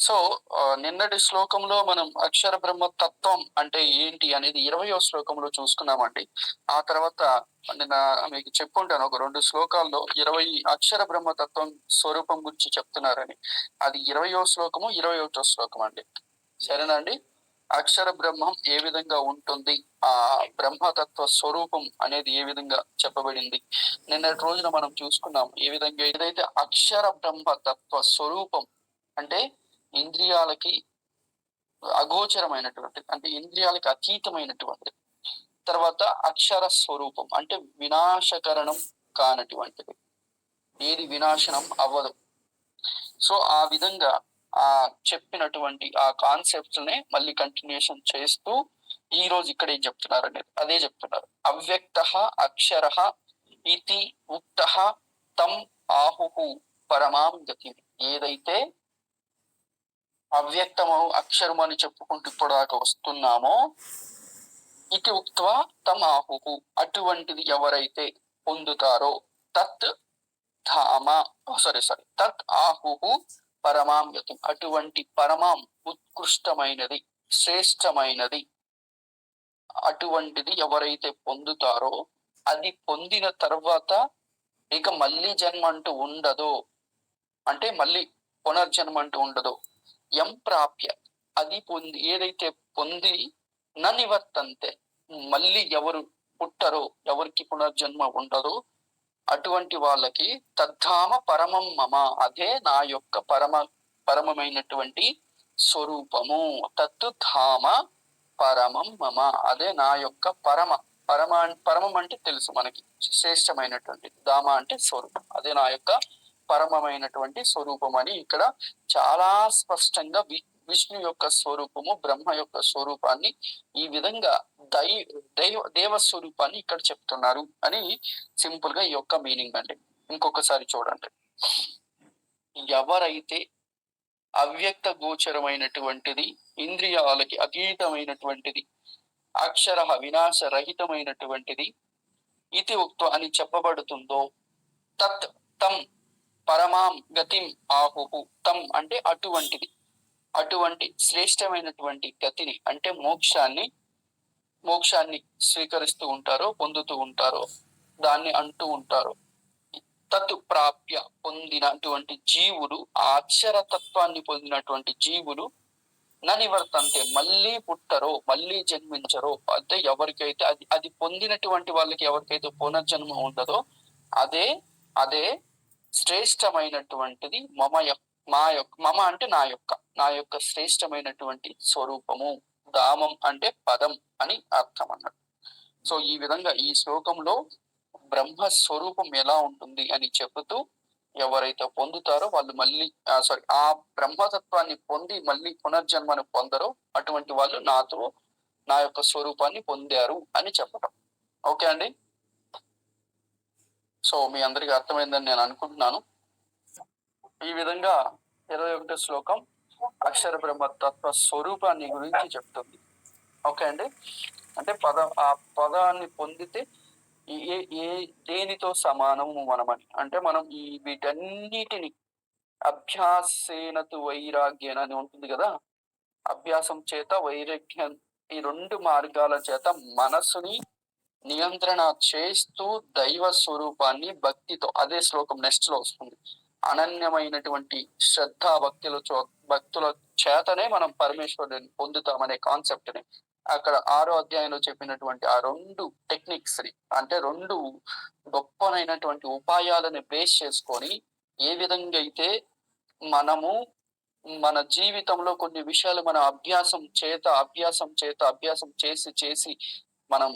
So నిన్నటి శ్లోకంలో మనం అక్షర బ్రహ్మ తత్వం అంటే ఏంటి అనేది 20వ శ్లోకంలో చూసుకున్నామండి. ఆ తర్వాత నిన్న మీకు చెప్పుంటాను ఒక 2 శ్లోకాల్లో 20 అక్షర బ్రహ్మ తత్వం స్వరూపం గురించి చెప్తున్నారని. అది 20వ శ్లోకము, 21వ శ్లోకం అండి. సరేనా అండి? అక్షర బ్రహ్మం ఏ విధంగా ఉంటుంది, ఆ బ్రహ్మతత్వ స్వరూపం అనేది ఏ విధంగా చెప్పబడింది నిన్నటి రోజున మనం చూసుకున్నాం. ఏ విధంగా ఏదైతే అక్షర బ్రహ్మ తత్వ స్వరూపం అంటే ఇంద్రియాలకి అగోచరమైనటువంటిది, అంటే ఇంద్రియాలకి అతీతమైనటువంటిది. తర్వాత అక్షర స్వరూపం అంటే వినాశకరణం కానటువంటిది, ఏది వినాశనం అవ్వదు. సో ఆ విధంగా ఆ చెప్పినటువంటి ఆ కాన్సెప్ట్స్ నే మళ్ళీ కంటిన్యూషన్ చేస్తూ ఈ రోజు ఇక్కడ ఏం చెప్తున్నారు అనేది అదే చెప్తున్నారు. అవ్యక్త అక్షర ఇతి ఉక్త తం ఆహు పరమాం గతి. ఏదైతే అవ్యక్తము అక్షరం అని చెప్పుకుంటూ ఇప్పటిదాకా వస్తున్నామో, ఇది ఉక్త్వా తమ్ ఆహుహు, అటువంటిది ఎవరైతే పొందుతారో, తత్ ధామ తత్ ఆహుహు పరమాం గతి, అటువంటి పరమాం ఉత్కృష్టమైనది, శ్రేష్టమైనది, అటువంటిది ఎవరైతే పొందుతారో, అది పొందిన తర్వాత ఇక మళ్ళీ జన్మ అంటూ ఉండదో, అంటే మళ్ళీ పునర్జన్మ అంటూ ఉండదో. ఎం ప్రాప్య, అది పొంది ఏదైతే పొంది న నివర్తంతే, మళ్ళీ ఎవరు పుట్టరో, ఎవరికి పునర్జన్మ ఉండదో అటువంటి వాళ్ళకి తద్ధామ పరమం మమ, అదే నా యొక్క పరమమైనటువంటి స్వరూపము. తత్తు ధామ పరమం మమ, అదే నా యొక్క పరమం అంటే తెలుసు మనకి, శ్రేష్టమైనటువంటి. ధామ అంటే స్వరూపం, అదే నా యొక్క పరమమైనటువంటి స్వరూపం అని ఇక్కడ చాలా స్పష్టంగా విష్ణు యొక్క స్వరూపము, బ్రహ్మ యొక్క స్వరూపాన్ని ఈ విధంగా దేవ స్వరూపాన్ని ఇక్కడ చెప్తున్నారు అని సింపుల్ గా ఈ యొక్క మీనింగ్ అండి. ఇంకొకసారి చూడండి. ఎవరైతే అవ్యక్త గోచరమైనటువంటిది, ఇంద్రియాలకి అతీతమైనటువంటిది, అక్షర వినాశరహితమైనటువంటిది, ఇది ఉక్త అని చెప్పబడుతుందో, తత్ తం పరమాం గతిం ఆహుహు. తం అంటే అటువంటిది, అటువంటి శ్రేష్టమైనటువంటి గతిని అంటే మోక్షాన్ని స్వీకరిస్తూ ఉంటారో, పొందుతూ ఉంటారో, దాన్ని అంటూ ఉంటారు. తత్ ప్రాప్య, పొందినటువంటి జీవులు, ఆ అక్షరతత్వాన్ని పొందినటువంటి జీవులు నా నివర్తంతే, మళ్ళీ పుట్టరో, మళ్ళీ జన్మించరో. అంటే ఎవరికైతే అది పొందినటువంటి వాళ్ళకి ఎవరికైతే పునర్జన్మ ఉండదో, అదే అదే శ్రేష్టమైనటువంటిది మమ అంటే నా యొక్క శ్రేష్టమైనటువంటి స్వరూపము. ధామం అంటే పదం అని అర్థం అన్నట్టు. సో ఈ విధంగా ఈ శ్లోకంలో బ్రహ్మ స్వరూపం ఎలా ఉంటుంది అని చెబుతూ, ఎవరైతే పొందుతారో వాళ్ళు మళ్ళీ ఆ బ్రహ్మతత్వాన్ని పొంది మళ్ళీ పునర్జన్మను పొందరో, అటువంటి వాళ్ళు నా యొక్క స్వరూపాన్ని పొందారు అని చెప్పడం. ఓకే అండి. సో మీ అందరికి అర్థమైందని నేను అనుకుంటున్నాను. ఈ విధంగా 21వ శ్లోకం అక్షర బ్రహ్మ తత్వ స్వరూపాన్ని గురించి చెప్తుంది. ఓకే అండి. అంటే ఆ పదాన్ని పొందితే దేనితో సమానము మనమని, అంటే మనం ఈ వీటన్నిటిని అభ్యాసేనతు వైరాగ్యం అని ఉంటుంది కదా, అభ్యాసం చేత వైరాగ్యం, ఈ 2 మార్గాల చేత మనసుని నియంత్రణ చేస్తూ దైవ స్వరూపాన్ని భక్తితో, అదే శ్లోకం నెక్స్ట్ లో వస్తుంది, అనన్యమైనటువంటి శ్రద్ధ భక్తుల చేతనే మనం పరమేశ్వరుని పొందుతామనే కాన్సెప్ట్ ని అక్కడ 6వ అధ్యాయంలో చెప్పినటువంటి ఆ 2 టెక్నిక్స్ ని, అంటే 2 గొప్పనైనటువంటి ఉపాయాలను బేస్ చేసుకొని ఏ విధంగా అయితే మనము మన జీవితంలో కొన్ని విషయాలు మన అభ్యాసం చేసి మనం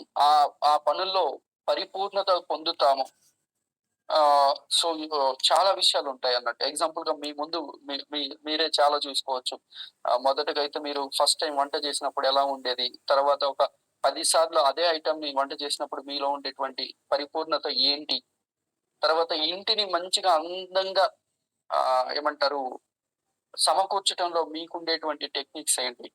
ఆ పనుల్లో పరిపూర్ణత పొందుతాము. సో చాలా విషయాలు ఉంటాయి అన్నట్టు. ఎగ్జాంపుల్ గా మీ ముందు మీరే చాలా చూసుకోవచ్చు. మొదటగా అయితే మీరు ఫస్ట్ టైం వంట చేసినప్పుడు ఎలా ఉండేది, తర్వాత ఒక 10 సార్లు అదే ఐటమ్ ని వంట చేసినప్పుడు మీలో ఉండేటువంటి పరిపూర్ణత ఏంటి, తర్వాత ఇంటిని మంచిగా అందంగా ఏమంటారు సమకూర్చడంలో మీకుండేటువంటి టెక్నిక్స్ ఏంటి,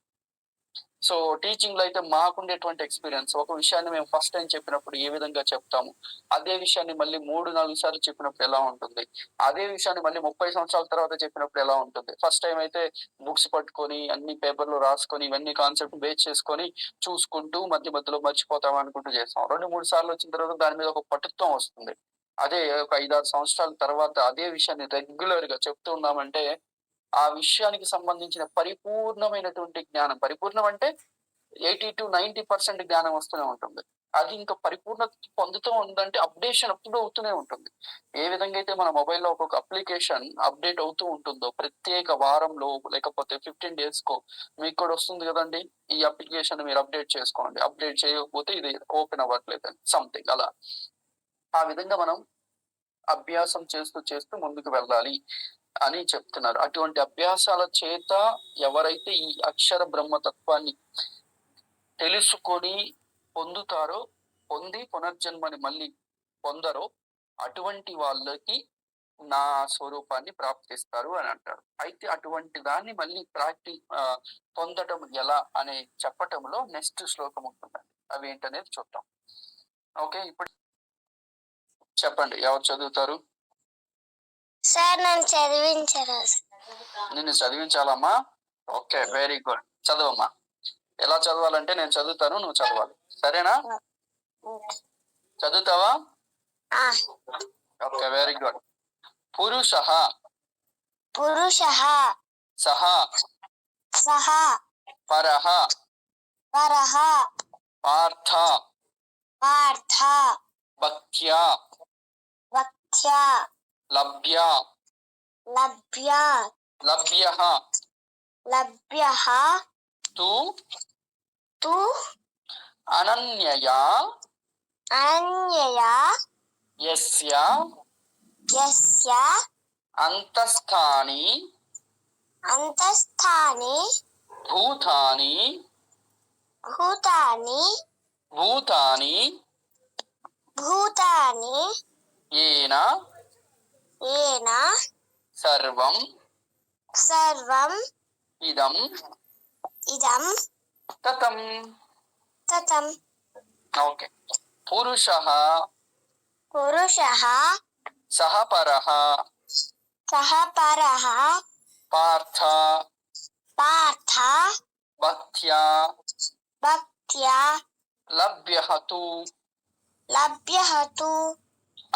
సో టీచింగ్ లో అయితే మాకుండేటువంటి ఎక్స్పీరియన్స్, ఒక విషయాన్ని మేము ఫస్ట్ టైం చెప్పినప్పుడు ఏ విధంగా చెప్తాము, అదే విషయాన్ని మళ్ళీ 3-4 సార్లు చెప్పినప్పుడు ఎలా ఉంటుంది, అదే విషయాన్ని మళ్ళీ 30 సంవత్సరాల తర్వాత చెప్పినప్పుడు ఎలా ఉంటుంది. ఫస్ట్ టైం అయితే బుక్స్ పట్టుకొని అన్ని పేపర్లు రాసుకొని ఇవన్నీ కాన్సెప్ట్ బేస్ చేసుకొని చూసుకుంటూ మధ్య మధ్యలో మర్చిపోతాం అనుకుంటూ చేస్తాం. 2-3 సార్లు వచ్చిన తర్వాత దాని మీద ఒక పటుత్వం వస్తుంది. అదే ఒక 5-6 సంవత్సరాల తర్వాత అదే విషయాన్ని రెగ్యులర్ గా చెప్తూ ఉన్నామంటే ఆ విషయానికి సంబంధించిన పరిపూర్ణమైనటువంటి జ్ఞానం, పరిపూర్ణం అంటే 80-90% జ్ఞానం వస్తూనే ఉంటుంది. అది ఇంకా పరిపూర్ణత పొందుతూ ఉందంటే అప్డేషన్ ఎప్పుడు అవుతూనే ఉంటుంది. ఏ విధంగా అయితే మన మొబైల్లో ఒక్కొక్క అప్లికేషన్ అప్డేట్ అవుతూ ఉంటుందో ప్రత్యేక వారంలో లేకపోతే 15 డేస్‌కో మీకు కూడా వస్తుంది కదండీ! ఈ అప్లికేషన్ మీరు అప్డేట్ చేసుకోండి. అప్డేట్ చేయకపోతే ఇది ఓపెన్ అవ్వట్లేదని సంథింగ్ అలా. ఆ విధంగా మనం అభ్యాసం చేస్తూ చేస్తూ ముందుకు వెళ్ళాలి అని చెప్తున్నారు. అటువంటి అభ్యాసాల చేత ఎవరైతే ఈ అక్షర బ్రహ్మతత్వాన్ని తెలుసుకొని పొందుతారో, పొంది పునర్జన్మని మళ్ళీ పొందరో అటువంటి వాళ్ళకి నా స్వరూపాన్ని ప్రాప్తిస్తారు అని అంటారు. అయితే అటువంటి దాన్ని మళ్ళీ పొందటం ఎలా అనే చెప్పటంలో నెక్స్ట్ శ్లోకం ఉంటుందండి. అవి ఏంటనేది చూద్దాం. ఓకే, ఇప్పుడు చెప్పండి ఎవరు చదువుతారు? సార్ నన్ను చదివించరా? నిన్ను చదివించాలమ్మా? Okay, very good. చదవమ్మా. ఎలా చదవాలంటే నేను చదువుతాను, నువ్వు చదవాలి. సరేనా? చదువుతావా? Okay, very good. పురుషః పురుషః సహ సహ పరః పరః పార్థ పార్థ భక్త్యా భక్త్యా లభ్యా లభ్యా లభ్యః లభ్యః తు తు అనన్యయా అనన్యయా యస్య యస్య అంతస్థాని అంతస్థాని భూతాని భూతాని భూతాని భూతాని ఏన ఏన సర్వం సర్వం ఇదం ఇదం తతం. తతం. ఓకే. పురుషః పురుషః సహ పరః సహ పరః పార్థ పార్థ భక్త్యా భక్త్యా లభ్యః తు లభ్యః తు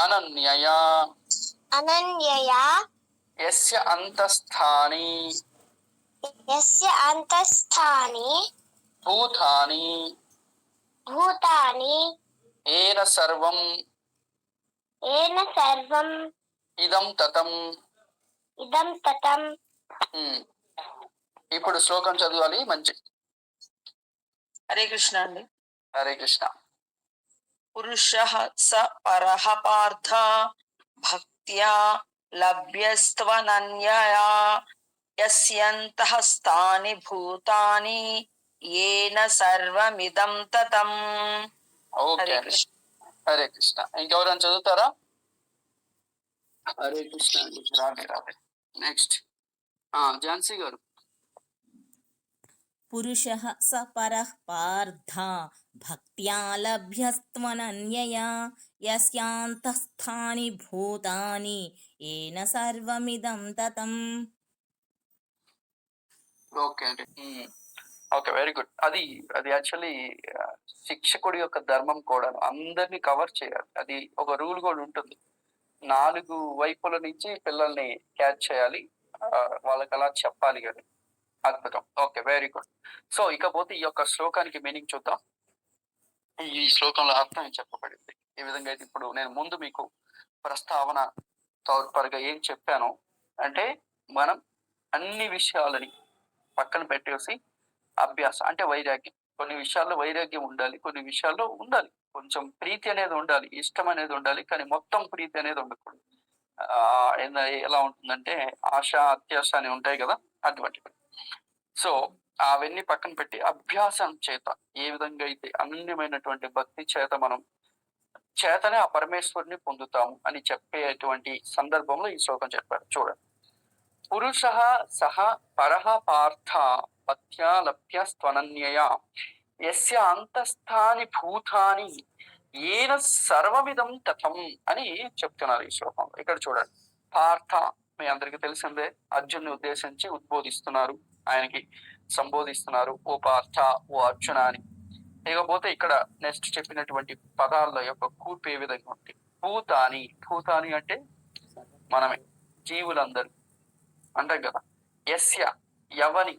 అనన్యయా అనన్యయా యస్య అంతస్థాని యస్య అంతస్థాని భూతాని భూతాని ఏన సర్వం ఏన సర్వం ఇదం తతం. ఇదం తతం. ఇప్పుడు శ్లోకం చదవాలి మంచి. హరే కృష్ణ అండి. హరే కృష్ణ. పురుషః స పరః పార్థ భక్త్యా లభ్యస్త్వనన్యయా యస్యంతః స్థాని భూతాని ఏన సర్వమిదం తతం. ఓకే. హరే కృష్ణ. హరే కృష్ణ. ఇంకెవరైనా చదువుతారా? హరే కృష్ణ అండి. రాదే. నెక్స్ట్ ఝాన్సీ గారు. పురుషః స పరః పార్థ భక్త్యా లభ్యస్త్వనన్యయా యస్యాంతస్థాని భూతాని ఏన సర్వమిదం తతం. ఓకే అండి. Okay, very good. అది యాక్చువల్లీ శిక్షకుడి యొక్క ధర్మం కూడా అందరినీ కవర్ చేయాలి. అది ఒక రూల్ కూడా ఉంటుంది. 4 వైపుల నుంచి పిల్లల్ని క్యాచ్ చేయాలి, వాళ్ళకి అలా చెప్పాలి కదా. అద్భుతం. Okay, very good. సో ఇకపోతే ఈ యొక్క శ్లోకానికి మీనింగ్ చూద్దాం. ఈ శ్లోకంలో అర్థం చెప్పబడింది. ఈ విధంగా అయితే ఇప్పుడు నేను ముందు మీకు ప్రస్తావన తోడ్పరగా ఏం చెప్పాను అంటే, మనం అన్ని విషయాలని పక్కన పెట్టేసి అభ్యాసం అంటే వైరాగ్యం. కొన్ని విషయాల్లో వైరాగ్యం ఉండాలి, కొన్ని విషయాల్లో ఉండాలి, కొంచెం ప్రీతి అనేది ఉండాలి, ఇష్టం అనేది ఉండాలి, కానీ మొత్తం ప్రీతి అనేది ఉండకూడదు. ఎలా ఉంటుందంటే ఆశ అత్యాశ అని ఉంటాయి కదా, అటువంటివి. సో అవన్నీ పక్కన పెట్టి అభ్యాసం చేత ఏ విధంగా అయితే అనన్యమైనటువంటి భక్తి చేత మనం చేతనే ఆ పరమేశ్వరుని పొందుతాము అని చెప్పేటువంటి సందర్భంలో ఈ శ్లోకం చెప్పారు. చూడండి. పురుషః సహ పరః పార్థ భక్త్యా లభ్యస్త్వనన్యయా యస్య అంతస్థాని భూతాని ఏన సర్వమిదం తథం అని చెప్తున్నారు ఈ శ్లోకంలో. ఇక్కడ చూడండి, పార్థ మీ అందరికి తెలిసిందే, అర్జున్ని ఉద్దేశించి ఉద్బోధిస్తున్నారు, ఆయనకి సంబోధిస్తున్నారు, ఓ పార్థ, ఓ అర్జున అని. ఇకపోతే ఇక్కడ నెక్స్ట్ చెప్పినటువంటి పదాల యొక్క కూర్పు ఏ విధంగా ఉంది? భూతాని, భూతాని అంటే మనమే, జీవులందరూ అంటాం కదా. యస్య యవని,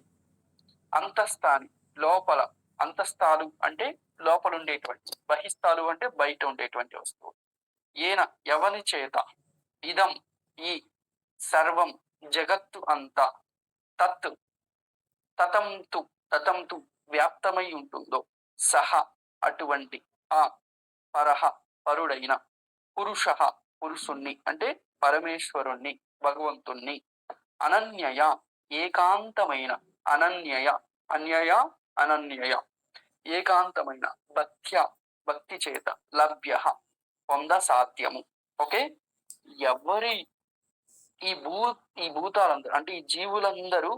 అంతస్థాని లోపల, అంతస్థాలు అంటే లోపల ఉండేటువంటి, బహిస్థాలు అంటే బయట ఉండేటువంటి వస్తువు. ఏన యవని చేత, ఇదం ఈ, సర్వం జగత్తు అంతా, తత్ తతంతు తతంతు వ్యాప్తమై ఉంటుందో, సహ అటువంటి, ఆ పరహ పరుడైన, పురుష పురుషుణ్ణి అంటే పరమేశ్వరుణ్ణి, భగవంతుణ్ణి, అనన్యయ ఏకాంతమైన, అనన్యయ అన్యయ అనన్యయ ఏకాంతమైన, భక్త్య భక్తి చేత, లభ్య పొంద సాధ్యము. ఓకే, ఎవరి ఈ భూతాలందరూ అంటే ఈ జీవులందరూ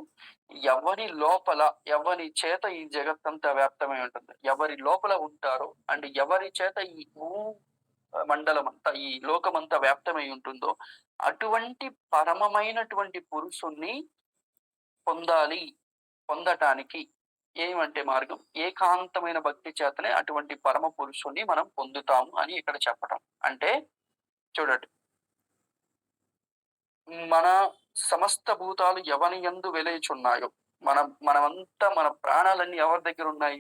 ఎవరి లోపల, ఎవరి చేత ఈ జగత్తంతా వ్యాప్తమై ఉంటుంది, ఎవరి లోపల ఉంటారో అంటే ఎవరి చేత ఈ భూ మండలం అంతా, ఈ లోకమంతా వ్యాప్తమై ఉంటుందో అటువంటి పరమమైనటువంటి పురుషుణ్ణి పొందాలి. పొందటానికి ఏమంటే మార్గం, ఏకాంతమైన భక్తి చేతనే అటువంటి పరమ పురుషుణ్ణి మనం పొందుతాము అని ఇక్కడ చెప్పడం. అంటే చూడండి, మన సమస్త భూతాలు ఎవని యందు వెలేచున్నాయో, మనమంతా మన ప్రాణాలన్నీ ఎవరి దగ్గర ఉన్నాయి,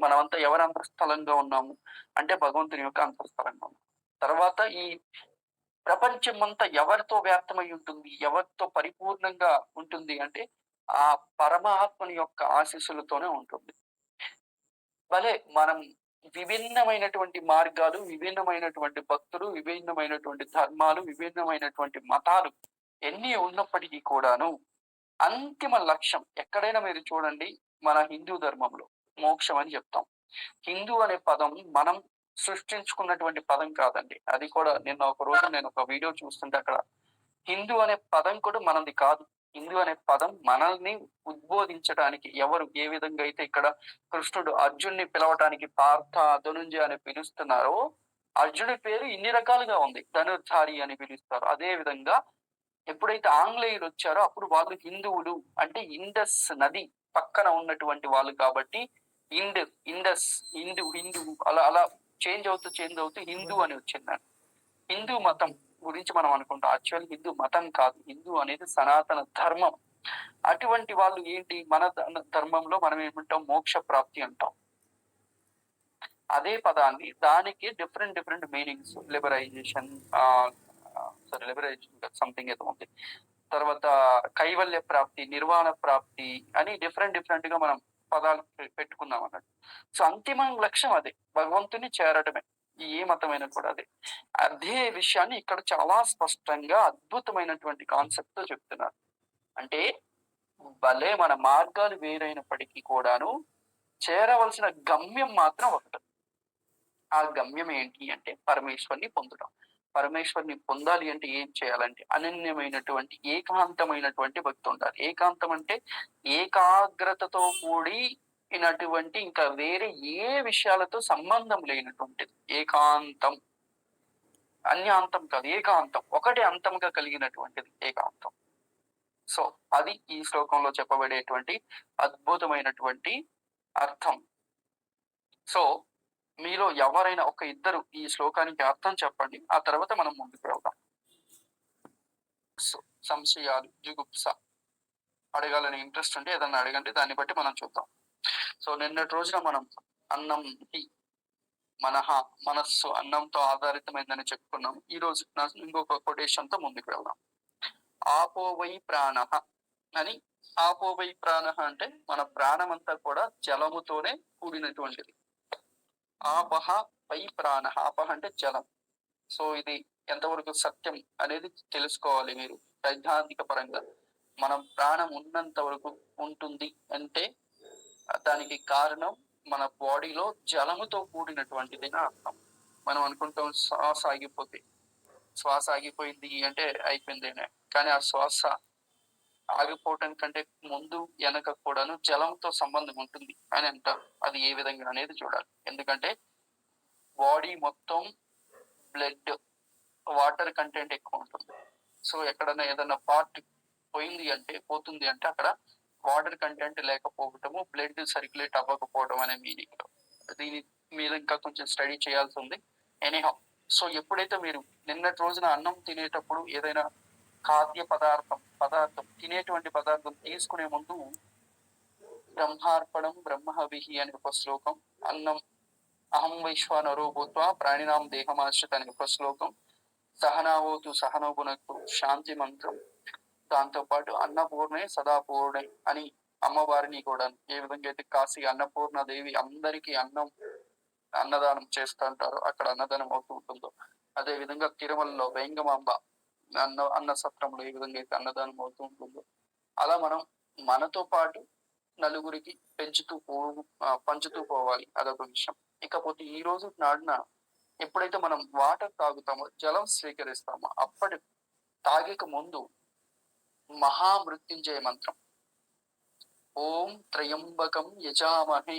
మనమంతా ఎవరి అంతఃస్థలంగా ఉన్నాము అంటే భగవంతుని యొక్క అంతఃస్థలంగా ఉన్నాము. తర్వాత ఈ ప్రపంచం అంతా ఎవరితో వ్యాప్తమై ఉంటుంది, ఎవరితో పరిపూర్ణంగా ఉంటుంది అంటే ఆ పరమాత్మని యొక్క ఆశీస్సులతోనే ఉంటుంది. భలే మనం విభిన్నమైనటువంటి మార్గాలు, విభిన్నమైనటువంటి భక్తులు, విభిన్నమైనటువంటి ధర్మాలు, విభిన్నమైనటువంటి మతాలు ఎన్ని ఉన్నప్పటికీ కూడాను అంతిమ లక్ష్యం ఎక్కడైనా మీరు చూడండి, మన హిందూ ధర్మంలో మోక్షం అని చెప్తాం. హిందూ అనే పదం మనం సృష్టించుకున్నటువంటి పదం కాదండి. అది కూడా నిన్న ఒక రోజు నేను ఒక వీడియో చూస్తుంటే అక్కడ హిందూ అనే పదం కూడా మనది కాదు. హిందూ అనే పదం మనల్ని ఉద్బోధించడానికి, ఎవరు ఏ విధంగా అయితే ఇక్కడ కృష్ణుడు అర్జున్ని పిలవటానికి పార్థ ధనుంజయ అని పిలుస్తున్నారో, అర్జునుడి పేరు ఇన్ని రకాలుగా ఉంది, ధనుర్ధారి అని పిలుస్తారు. అదే విధంగా ఎప్పుడైతే ఆంగ్లేయులు వచ్చారో అప్పుడు వాళ్ళు హిందువులు అంటే ఇండస్ నది పక్కన ఉన్నటువంటి వాళ్ళు కాబట్టి ఇండస్ హిందూ అలా అలా చేంజ్ అవుతూ హిందూ అని వచ్చిందండి. హిందూ మతం గురించి మనం అనుకుంటాం, యాక్చువల్ హిందూ మతం కాదు, హిందూ అనేది సనాతన ధర్మం. అటువంటి వాళ్ళు ఏంటి, మన ధర్మంలో మనం ఏమంటాం, మోక్ష ప్రాప్తి అంటాం. అదే పదాన్ని దానికి డిఫరెంట్ మీనింగ్స్, లిబరైజేషన్ సంథింగ్ ఏదో ఉంది, తర్వాత కైవల్య ప్రాప్తి, నిర్వాణ ప్రాప్తి అని డిఫరెంట్ గా మనం పదాలు పెట్టుకున్నాం అన్నట్టు. సో అంతిమ లక్ష్యం అదే, భగవంతుని చేరడమే. ఏ మతమైనా కూడా అదే విషయాన్ని ఇక్కడ చాలా స్పష్టంగా అద్భుతమైనటువంటి కాన్సెప్ట్ తో చెప్తున్నారు. అంటే భలే మన మార్గాలు వేరైనప్పటికీ కూడాను చేరవలసిన గమ్యం మాత్రం ఒకటి. ఆ గమ్యం ఏంటి అంటే పరమేశ్వరుని పొందడం. పరమేశ్వరుని పొందాలి అంటే ఏం చేయాలంటే అనన్యమైనటువంటి ఏకాంతమైనటువంటి భక్తి ఉండాలి. ఏకాంతం అంటే ఏకాగ్రతతో కూడినటువంటి, ఇంకా వేరే ఏ విషయాలతో సంబంధం లేనటువంటిది ఏకాంతం. అన్యాంతం కాదు, ఏకాంతం, ఒకటి అంతంగా కలిగినటువంటిది ఏకాంతం. సో అది ఈ శ్లోకంలో చెప్పబడేటువంటి అద్భుతమైనటువంటి అర్థం. సో మీలో ఎవరైనా ఒక ఇద్దరు ఈ శ్లోకానికి అర్థం చెప్పండి, ఆ తర్వాత మనం ముందుకు వెళ్దాం. సో సంశయాలు, జుగుప్స, అడగాలని ఇంట్రెస్ట్ ఉంటే ఏదన్నా అడగండి, దాన్ని బట్టి మనం చూద్దాం. సో నిన్నటి రోజున మనం అన్నం మనస్సు అన్నంతో ఆధారితమైందని చెప్పుకున్నాం. ఈ రోజు ఇంకొక కొటేషన్ తో ముందుకు వెళ్దాం. ఆపోవై ప్రాణ అని. ఆపోవై ప్రాణ అంటే మన ప్రాణం అంతా కూడా జలముతోనే కూడినటువంటిది. ఆపహ వై ప్రాణ, ఆపహ అంటే జలం. సో ఇది ఎంతవరకు సత్యం అనేది తెలుసుకోవాలి మీరు సైద్ధాంతిక పరంగా. మనం ప్రాణం ఉన్నంత వరకు ఉంటుంది అంటే దానికి కారణం మన బాడీలో జలముతో కూడినటువంటిది అర్థం. మనం అనుకుంటాం శ్వాస ఆగిపోయింది అంటే అయిపోయింది, కానీ ఆ శ్వాస ఆగిపోవటం కంటే ముందు వెనక కూడాను జలంతో సంబంధం ఉంటుంది అని అంటారు. అది ఏ విధంగా అనేది చూడాలి. ఎందుకంటే బాడీ మొత్తం బ్లడ్ వాటర్ కంటెంట్ ఎక్కువ ఉంటుంది. సో ఎక్కడైనా ఏదైనా పార్ట్ పోతుంది అంటే అక్కడ వాటర్ కంటెంట్ లేకపోవటము, బ్లడ్ సర్క్యులేట్ అవ్వకపోవడం అనే మీనింగ్. దీని మీద ఇంకా కొంచెం స్టడీ చేయాల్సి ఉంది. ఎనీహౌ, సో ఎప్పుడైతే మీరు నిన్నటి రోజున అన్నం తినేటప్పుడు ఏదైనా ఖాద్య పదార్థం తినేటువంటి పదార్థం తీసుకునే ముందు బ్రహ్మార్పణం బ్రహ్మహవిహి అనే ఒక శ్లోకం, అన్నం అహం వైశ్వానరో భూత్వా ప్రాణినాం దేహమాశ్రిత అనే ఒక శ్లోకం, సహనావోతు సహనోగునకు శాంతి మంత్రం, దాంతో పాటు అన్నపూర్ణే సదాపూర్ణే అని అమ్మవారిని కూడా ఏ విధంగా అయితే కాశీ అన్నపూర్ణ దేవి అందరికీ అన్నదానం చేస్తుంటారో అక్కడ అన్నదానం అవుతూ ఉంటుందో, అదే విధంగా తిరుమలలో వేంగమాంబ అన్న సత్రంలో ఏ విధంగా అయితే అన్నదానం అవుతూ ఉంటుందో, అలా మనం మనతో పాటు నలుగురికి పంచుతూ పోవాలి. అదొక విషయం. ఇకపోతే ఈ రోజు నాడున ఎప్పుడైతే మనం వాటర్ తాగుతామో, జలం స్వీకరిస్తామో, అప్పటి తాగక ముందు మహామృత్యుంజయ మంత్రం ఓం త్రయంబకం యజామహే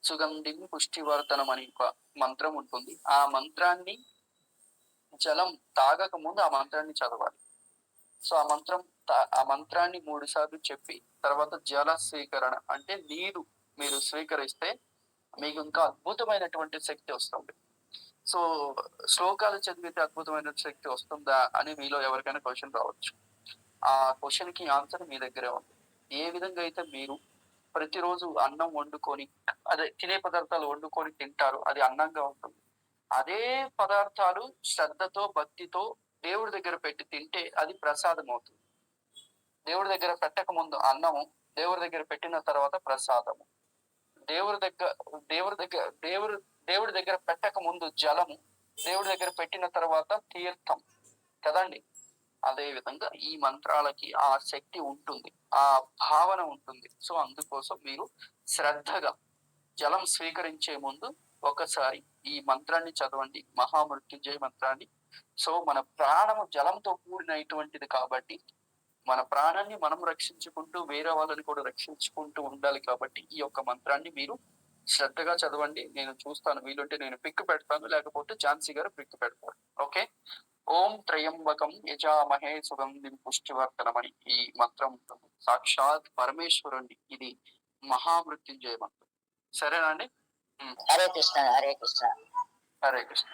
సుగంధిం పుష్టివర్ధనం అని ఒక మంత్రం ఉంటుంది. ఆ మంత్రాన్ని జలం తాగక ముందు ఆ మంత్రాన్ని చదవాలి. సో ఆ మంత్రాన్ని 3 సార్లు చెప్పి తర్వాత జల స్వీకరణ అంటే నీరు మీరు స్వీకరిస్తే మీకు ఇంకా అద్భుతమైనటువంటి శక్తి వస్తుంది. సో శ్లోకాలు చదివితే అద్భుతమైన శక్తి వస్తుందా అని మీలో ఎవరికైనా క్వశ్చన్ రావచ్చు. ఆ క్వశ్చన్ కి ఆన్సర్ మీ దగ్గరే ఉంది. ఏ విధంగా అయితే మీరు ప్రతిరోజు అన్నం వండుకొని అదే తినే పదార్థాలు వండుకొని తింటారు, అది అన్నంగా ఉంటుంది. అదే పదార్థాలు శ్రద్ధతో భక్తితో దేవుడి దగ్గర పెట్టి తింటే అది ప్రసాదం అవుతుంది. దేవుడి దగ్గర పెట్టక ముందు అన్నము, దేవుడి దగ్గర పెట్టిన తర్వాత ప్రసాదము. దేవుడి దగ్గర పెట్టక ముందు జలము, దేవుడి దగ్గర పెట్టిన తర్వాత తీర్థం కదండి. అదే విధంగా ఈ మంత్రాలకి ఆ శక్తి ఉంటుంది, ఆ భావన ఉంటుంది. సో అందుకోసం మీరు శ్రద్ధగా జలం స్వీకరించే ముందు ఒకసారి ఈ మంత్రాన్ని చదవండి, మహామృత్యుంజయ మంత్రాన్ని. సో మన ప్రాణము జలంతో కూడినటువంటిది కాబట్టి మన ప్రాణాన్ని మనం రక్షించుకుంటూ వేరే వాళ్ళని కూడా రక్షించుకుంటూ ఉండాలి. కాబట్టి ఈ యొక్క మంత్రాన్ని మీరు శ్రద్ధగా చదవండి. నేను చూస్తాను, వీలుంటే నేను పిక్ పెడతాను, లేకపోతే ఝాన్సీ గారు పిక్ పెడతారు. ఓకే. ఓం త్రయంబకం యజామహే సుగంధిం పుష్టివర్ధనమని ఈ మంత్రం ఉంటుంది. సాక్షాత్ పరమేశ్వరుణ్ణి ఇది మహామృత్యుంజయ మంత్రం. సరేనా అండి? హరే కృష్ణ హరే కృష్ణ. హరే కృష్ణ.